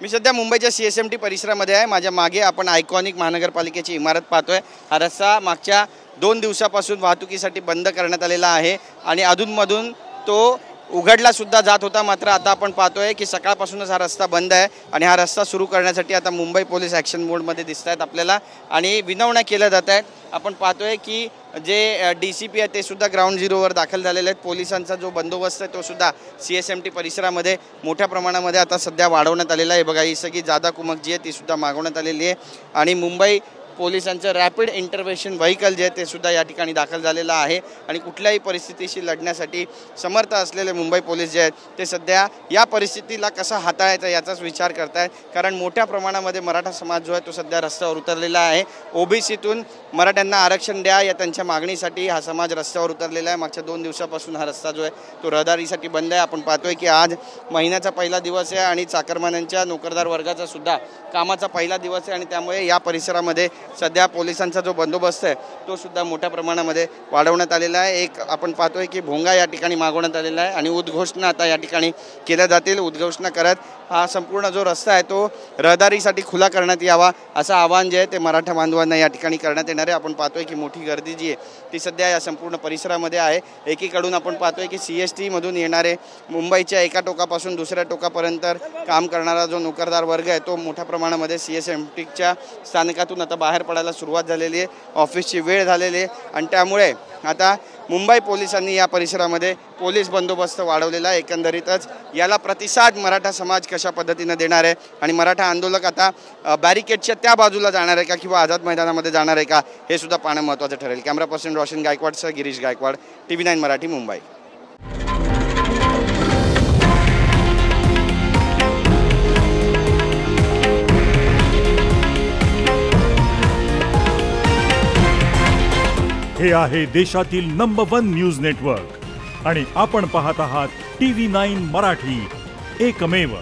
मी सध्या मुंबईच्या CSMT परिसरामध्ये आहे। माझ्या मागे आपण आयकॉनिक महानगरपालिकेची इमारत पाहतोय। हा रस्ता मागच्या 2 दिवसापासून वाहतुकीसाठी बंद करण्यात आलेला आहे आणि अधूनमधून तो उघडला सुद्धा जात होता। मात्र आता आपण पाहतोय की सकाळपासूनच हा रस्ता बंद आहे आणि हा रस्ता सुरू करण्यासाठी आता मुंबई पोलीस ॲक्शन मोडमध्ये दिसतात आपल्याला आणि विनवण्या केल्या जात आहेत। आपण पाहतोय की जे DCP आहे ते सुद्धा ग्राउंड झिरोवर दाखल झालेले आहेत। पोलिसांचा जो बंदोबस्त आहे तो सुद्धा CSMT परिसरामध्ये मोठ्या प्रमाणामध्ये आता सध्या वाढवण्यात आलेला आहे। बघा ही सगळी जादा कुमक जी आहे ती सुद्धा मागवण्यात आलेली आहे आणि मुंबई पोलिसांचं रॅपिड इंटरव्हेन्शन व्हेकल जे आहे ते सुद्धा या ठिकाणी दाखल झालेलं आहे आणि कुठल्याही परिस्थितीशी लढण्यासाठी समर्थ असलेले मुंबई पोलीस जे आहेत ते सध्या या परिस्थितीला कसं हाताळायचं याचाच विचार करत आहेत। कारण मोठ्या प्रमाणामध्ये मराठा समाज जो आहे तो सध्या रस्त्यावर उतरलेला आहे। OBCतून मराठ्यांना आरक्षण द्या या त्यांच्या मागणीसाठी हा समाज रस्त्यावर उतरलेला आहे। मागच्या 2 दिवसापासून हा रस्ता जो आहे तो रहदारीसाठी बंद आहे। आपण पाहतोय की आज महिन्याचा पहिला दिवस आहे आणि चाकरमान्यांच्या नोकरदार वर्गाचा सुद्धा कामाचा पहिला दिवस आहे आणि त्यामुळे या परिसरामध्ये सध्या पोलिसांचा जो बंदोबस्त आहे तो सुद्धा मोठ्या प्रमाणामध्ये वाढवण्यात आलेला आहे। एक आपण पाहतोय की भोंगा या ठिकाणी मागवण्यात आलेला आहे आणि उद्घोषणा आता या ठिकाणी केल्या जातील। उद्घोषणा करत हा संपूर्ण जो रस्ता आहे तो रहदारीसाठी खुला करण्यात यावा असं आवाहन जे आहे ते मराठा बांधवांना या ठिकाणी करण्यात येणार आहे। आपण पाहतोय की मोठी गर्दी जी आहे ती सध्या या संपूर्ण परिसरामध्ये आहे। एकीकडून आपण पाहतोय की CST मधून येणारे मुंबईच्या एका टोकापासून दुसऱ्या टोकापर्यंत काम करणारा जो नोकरदार वर्ग आहे तो मोठ्या प्रमाणामध्ये CSMTच्या स्थानकातून आता बाहेर पडायला सुरुवात झालेली आहे। ऑफिसची वेळ झालेली आहे आणि त्यामुळे आता मुंबई पोलिसांनी या परिसरामध्ये पोलीस बंदोबस्त वाढवलेला आहे। एकंदरीतच याला प्रतिसाद मराठा समाज कशा पद्धतीने देणार आहे आणि मराठा आंदोलक आता बॅरिकेडच्या त्या बाजूला जाणार आहे का किंवा आझाद मैदानामध्ये जाणार आहे का हे सुद्धा पाहणं महत्त्वाचं ठरेल। कॅमेरा पर्सन रोशन गायकवाडसह गिरीश गायकवाड, TV9 मराठी, मुंबई। हे आहे देशातील नंबर 1 न्यूज नेटवर्क आणि आपण पाहत आहात TV9 मराठी, एकमेव।